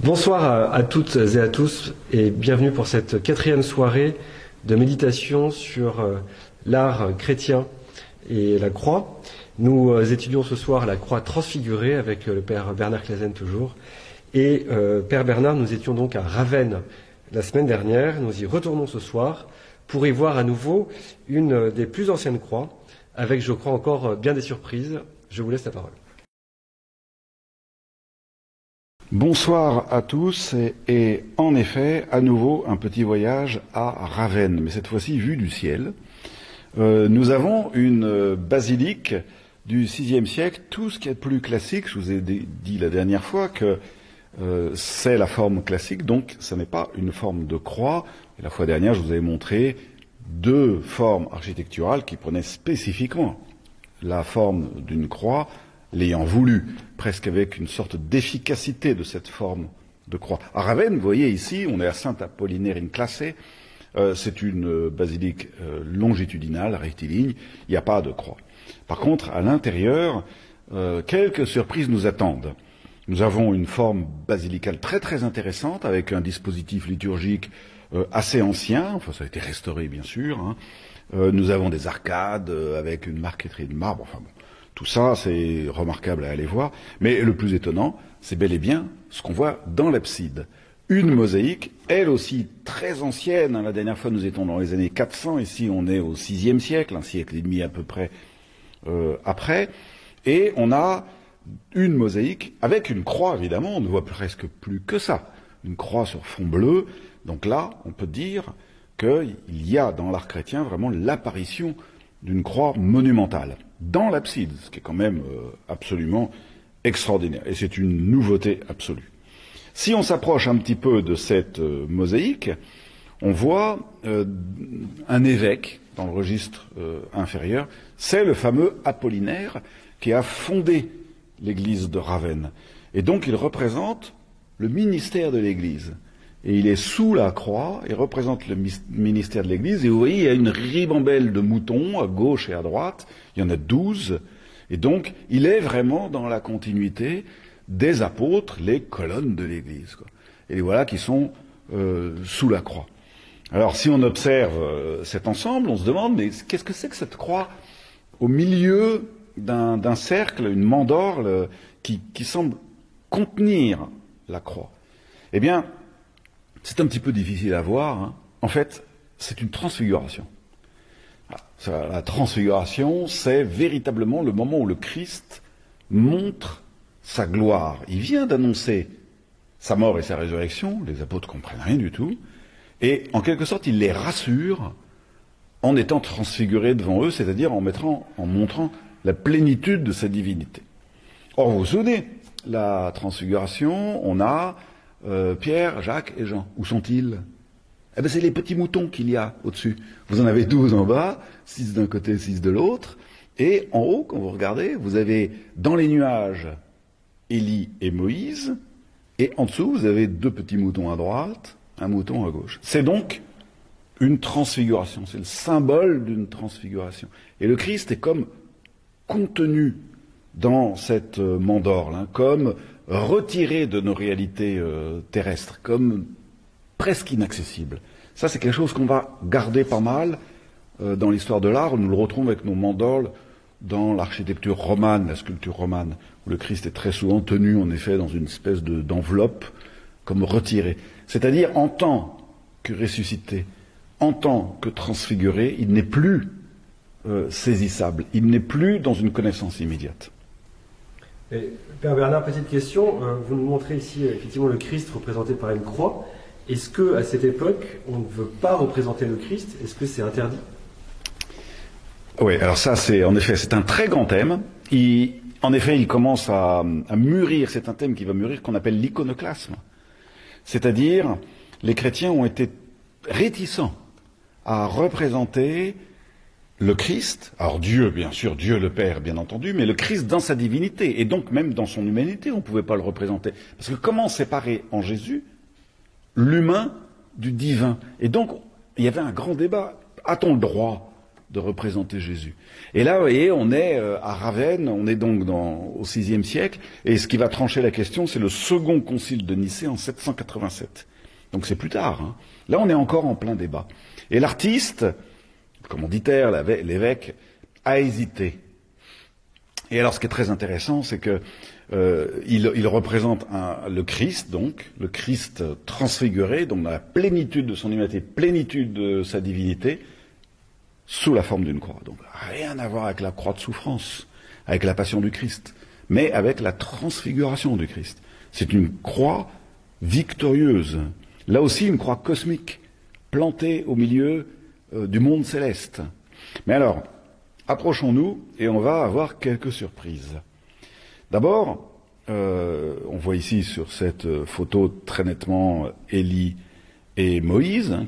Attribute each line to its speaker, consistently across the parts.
Speaker 1: Bonsoir à toutes et à tous et bienvenue pour cette 4e soirée de méditation sur l'art chrétien et la croix. Nous étudions ce soir la croix transfigurée avec le Père Bernard Clasen toujours. Et Père Bernard, nous étions donc à Ravenne la semaine dernière. Nous y retournons ce soir pour y voir à nouveau une des plus anciennes croix avec, je crois, encore bien des surprises. Je vous laisse la parole.
Speaker 2: Bonsoir à tous et en effet, à nouveau, un petit voyage à Ravenne, mais cette fois-ci vu du ciel. Nous avons une basilique du VIe siècle, tout ce qui est plus classique. Je vous ai dit la dernière fois que c'est la forme classique, donc ce n'est pas une forme de croix. Et la fois dernière, je vous avais montré 2 formes architecturales qui prenaient spécifiquement la forme d'une croix, l'ayant voulu, presque avec une sorte d'efficacité de cette forme de croix. À Ravenne, vous voyez ici, on est à Saint-Apollinaire in Classe, c'est une basilique longitudinale, rectiligne, il n'y a pas de croix. Par contre, à l'intérieur, quelques surprises nous attendent. Nous avons une forme basilicale très très intéressante, avec un dispositif liturgique assez ancien, enfin ça a été restauré bien sûr, hein. Nous avons des arcades avec une marqueterie de marbre, enfin bon. Tout ça, c'est remarquable à aller voir. Mais le plus étonnant, c'est bel et bien ce qu'on voit dans l'abside. Une mosaïque, elle aussi très ancienne. La dernière fois, nous étions dans les années 400. Ici, on est au VIe siècle, un siècle et demi à peu près après. Et on a une mosaïque avec une croix, évidemment. On ne voit presque plus que ça. Une croix sur fond bleu. Donc là, on peut dire qu'il y a dans l'art chrétien vraiment l'apparition d'une croix monumentale dans l'abside, ce qui est quand même absolument extraordinaire. Et c'est une nouveauté absolue. Si on s'approche un petit peu de cette mosaïque, on voit un évêque dans le registre inférieur. C'est le fameux Apollinaire qui a fondé l'église de Ravenne. Et donc il représente le ministère de l'église. Et il est sous la croix, il représente le ministère de l'Église, et vous voyez, il y a une ribambelle de moutons à gauche et à droite, il y en a 12, et donc il est vraiment dans la continuité des apôtres, les colonnes de l'Église, quoi. Et les voilà qui sont sous la croix. Alors si on observe cet ensemble, on se demande, mais qu'est-ce que c'est que cette croix au milieu d'un cercle, une mandorle qui semble contenir la croix? Eh bien, c'est un petit peu difficile à voir, hein. En fait, c'est une transfiguration. La transfiguration, c'est véritablement le moment où le Christ montre sa gloire. Il vient d'annoncer sa mort et sa résurrection, les apôtres ne comprennent rien du tout, et en quelque sorte, il les rassure en étant transfiguré devant eux, c'est-à-dire en montrant la plénitude de sa divinité. Or, vous vous souvenez, la transfiguration, on a Pierre, Jacques et Jean. Où sont-ils? Eh bien, c'est les petits moutons qu'il y a au-dessus. Vous en avez 12 en bas, 6 d'un côté, 6 de l'autre. Et en haut, quand vous regardez, vous avez dans les nuages Élie et Moïse. Et en dessous, vous avez 2 petits moutons à droite, un mouton à gauche. C'est donc une transfiguration. C'est le symbole d'une transfiguration. Et le Christ est comme contenu dans cette mandorle, hein, comme retiré de nos réalités terrestres, comme presque inaccessible. Ça, c'est quelque chose qu'on va garder pas mal dans l'histoire de l'art. Nous le retrouvons avec nos mandorles dans l'architecture romane, la sculpture romane, où le Christ est très souvent tenu, en effet, dans une espèce d'enveloppe, comme retiré. C'est-à-dire, en tant que ressuscité, en tant que transfiguré, il n'est plus saisissable, il n'est plus dans une connaissance immédiate.
Speaker 1: Et, Père Bernard, petite question. Vous nous montrez ici effectivement le Christ représenté par une croix. Est-ce qu'à cette époque, on ne veut pas représenter le Christ? Est-ce que c'est interdit?
Speaker 2: Oui, alors ça, c'est un très grand thème. Il commence à mûrir. C'est un thème qui va mûrir, qu'on appelle l'iconoclasme. C'est-à-dire, les chrétiens ont été réticents à représenter le Christ, alors Dieu, bien sûr, Dieu le Père, bien entendu, mais le Christ dans sa divinité, et donc même dans son humanité, on ne pouvait pas le représenter. Parce que comment séparer en Jésus l'humain du divin? Et donc, il y avait un grand débat. A-t-on le droit de représenter Jésus. Et là, vous voyez, on est à Ravenne, on est donc au VIe siècle, et ce qui va trancher la question, c'est le second concile de Nicée en 787. Donc c'est plus tard. Hein. Là, on est encore en plein débat. Et l'artiste, le commanditaire, l'évêque, a hésité. Et alors, ce qui est très intéressant, c'est que il représente le Christ, donc le Christ transfiguré, donc dans la plénitude de son humanité, plénitude de sa divinité, sous la forme d'une croix. Donc rien à voir avec la croix de souffrance, avec la passion du Christ, mais avec la transfiguration du Christ. C'est une croix victorieuse. Là aussi, une croix cosmique, plantée au milieu du monde céleste. Mais alors, approchons-nous et on va avoir quelques surprises. D'abord, on voit ici sur cette photo très nettement Élie et Moïse, hein,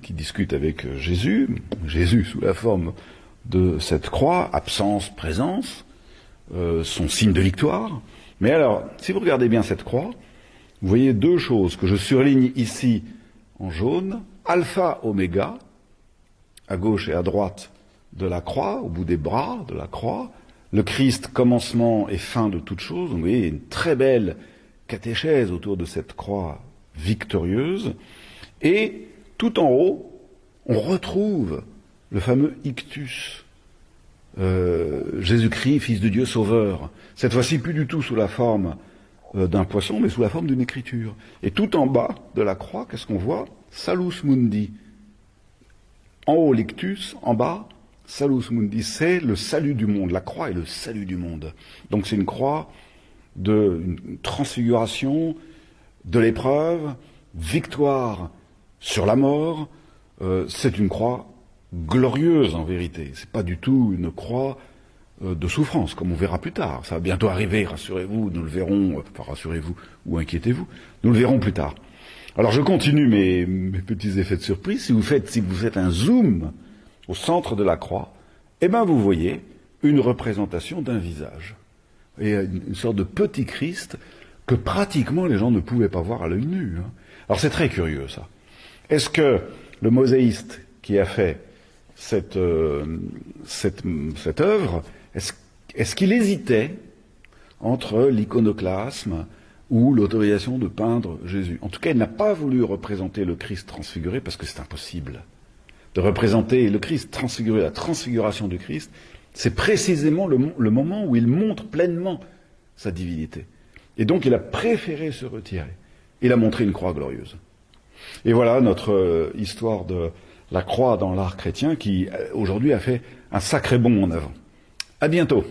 Speaker 2: qui discutent avec Jésus. Jésus sous la forme de cette croix, absence, présence, son signe de victoire. Mais alors, si vous regardez bien cette croix, vous voyez deux choses que je surligne ici en jaune. Alpha, oméga, à gauche et à droite de la croix, au bout des bras de la croix. Le Christ, commencement et fin de toute chose. Vous voyez, une très belle catéchèse autour de cette croix victorieuse. Et tout en haut, on retrouve le fameux ictus. Jésus-Christ, Fils de Dieu Sauveur. Cette fois-ci, plus du tout sous la forme d'un poisson, mais sous la forme d'une écriture. Et tout en bas de la croix, qu'est-ce qu'on voit? Salus Mundi. En haut, l'ictus, en bas, Salus Mundi, c'est le salut du monde. La croix est le salut du monde. Donc c'est une croix une transfiguration, de l'épreuve, victoire sur la mort. C'est une croix glorieuse en vérité. C'est pas du tout une croix de souffrance, comme on verra plus tard. Ça va bientôt arriver, rassurez-vous, nous le verrons, enfin rassurez-vous ou inquiétez-vous, nous le verrons plus tard. Alors je continue mes petits effets de surprise. Si vous faites un zoom au centre de la croix, eh ben vous voyez une représentation d'un visage. Et une sorte de petit Christ que pratiquement les gens ne pouvaient pas voir à l'œil nu. Hein. Alors c'est très curieux ça. Est-ce que le mosaïste qui a fait cette œuvre, est-ce qu'il hésitait entre l'iconoclasme ou l'autorisation de peindre Jésus? En tout cas, il n'a pas voulu représenter le Christ transfiguré parce que c'est impossible. De représenter le Christ transfiguré, la transfiguration du Christ, c'est précisément le moment où il montre pleinement sa divinité. Et donc il a préféré se retirer. Il a montré une croix glorieuse. Et voilà notre histoire de la croix dans l'art chrétien qui aujourd'hui a fait un sacré bond en avant. À bientôt.